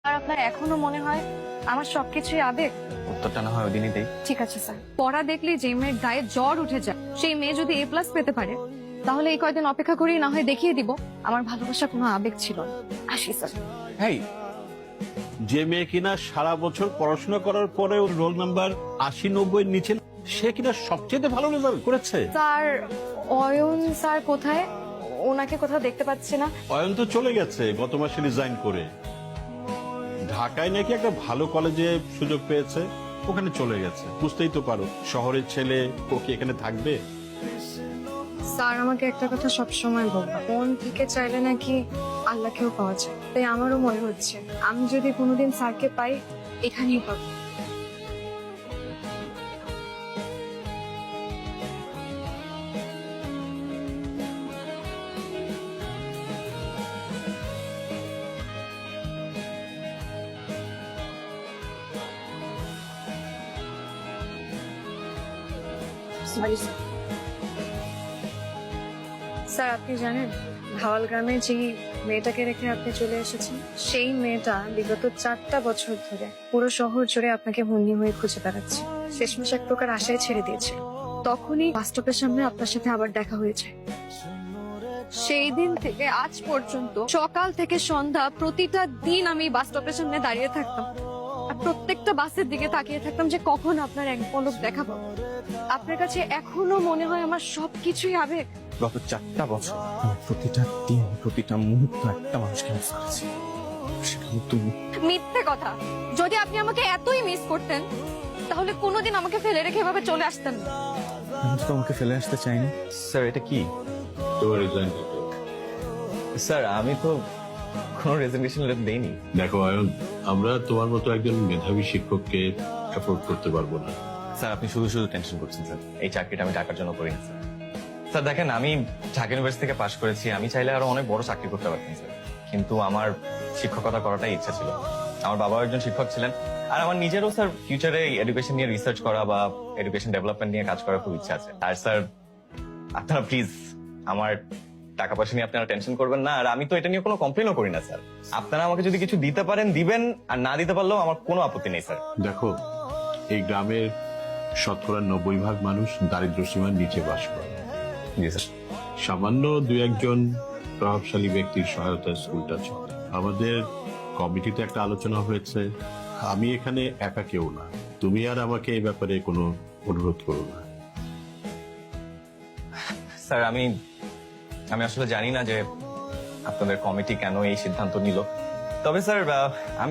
আর আপনার এখনো মনে হয় আমার সবকিছুই আবেগ? উত্তরটা না হয় ওই দিনই দেই। ঠিক আছে স্যার, পড়া দেখলে যে মেয়ের গায়ে জ্বর উঠে যায় সেই মেয়ে যদি A+ পেতে পারে, তাহলে এই কয়দিন অপেক্ষা করি, না হয় দেখিয়ে দিব আমার ভালোবাসা কোনো আবেগ ছিল না। আসি স্যার। এই যে মেয়ে কিনা সারা বছর পড়াশোনা করার পরে ওর রোল নাম্বার 80-90 এর নিচে, সে কিনা সবচেয়ে ভালো রেজাল্ট করেছে। স্যার, অয়ন স্যার কোথায়? ওনাকে কোথাও দেখতে পাচ্ছি না। অয়ন তো চলে গেছে গত মাসে রিজাইন করে। ঢাকায় নাকি একটা ভালো কলেজে সুযোগ পেয়েছে, ওখানে চলে গেছে। বুঝতেই তো পারো, শহরের ছেলে ও কি এখানে থাকবে? স্যার আমাকে একটা কথা সবসময় বলবা, মন থেকে চাইলে নাকি আল্লাহকেও পাওয়া যায়। তাই আমারও মনে হচ্ছে আমি যদি কোনোদিন স্যারকে পাই, এখানেই পাবো। সরি স্যার, আপনি জানেন ভাওয়াল গ্রামে যে মেয়েটাকে রেখে আপনি চলে এসেছেন, সেই মেয়েটা বিগত 4টা বছর ধরে পুরো শহর জুড়ে আপনাকে বন্দি হয়ে খুঁজে বেড়াচ্ছে। শেষমেশ এক প্রকার আশায় ছেড়ে দিয়েছিল। তখনই বাস স্টপের সামনে আপনার সাথে আবার দেখা হয়েছে। সেই দিন থেকে আজ পর্যন্ত সকাল থেকে সন্ধ্যা প্রতিটা দিন আমি বাস স্টপের সামনে দাঁড়িয়ে থাকতাম আর প্রত্যেকটা বাসের দিকে তাকিয়ে থাকতাম যে কখন আপনার এক পলক দেখা পাবো। আপনার কাছে এখনো মনে হয় আমার সবকিছুই আবেগ? গত 4টা বছর আমি প্রতিটা দিন প্রতিটা মুহূর্ত একটা মানুষকে মিস করেছি, সেটা তুমি। মিথ্যে কথা। যদি আপনি আমাকে এতই মিস করতেন, তাহলে কোনোদিন আমাকে ফেলে রেখে এভাবে চলে আসতেন না। আমি তো তোমাকে ফেলে আসতে চাইনি। স্যার এটা কি? তোর রিজাইন। স্যার আমি তো কোনো রেজিগনেশন লেটার দেইনি। দেখো অয়ন, আমরা তোমার মতো একজন মেধাবী শিক্ষককে সাপোর্ট করতে পারবো না। স্যার আপনি শুধু শুধু টেনশন করছেন স্যার। এই চাকরিটা আমি টাকার জন্য করি না স্যার। স্যার দেখেন, আমি ঢাকা ইউনিভার্সিটি থেকে পাশ করেছি, আমি চাইলে আরো অনেক বড় চাকরি করতে পারতাম স্যার, কিন্তু আমার শিক্ষকতা করাটাই ইচ্ছা ছিল। আমার বাবাও একজন শিক্ষক ছিলেন, আর আমার নিজেরও স্যার ফিউচারে এডুকেশন নিয়ে রিসার্চ করা বা এডুকেশন ডেভেলপমেন্ট নিয়ে কাজ করার খুব ইচ্ছা আছে। আর স্যার আপনারা প্লিজ আমার টাকা পয়সা নিয়ে আপনারা টেনশন করবেন না, আর আমি তো এটা নিয়ে কোনো কমপ্লেনও করি না স্যার। আপনারা আমাকে যদি কিছু দিতে পারেন দিবেন, আর না দিতে পারলেও আমার কোনো আপত্তি নেই স্যার। দেখো, এই গ্রামের 90% মানুষ দারিদ্র সীমার নিচে বাস করে। জি স্যার। সামান্য 2-1 প্রভাবশালী ব্যক্তির সহায়তায় স্কুলটা চলে। আমাদের কমিটিতে একটা আলোচনা হয়েছে, আমি এখানে একা কেউ না। তুমি আর আমাকে এই ব্যাপারে কোনো অনুরোধ করো না। স্যার আমি আসলে জানি না যে আপনাদের কমিটি কেন এই সিদ্ধান্ত নিল, তবে স্যার আমি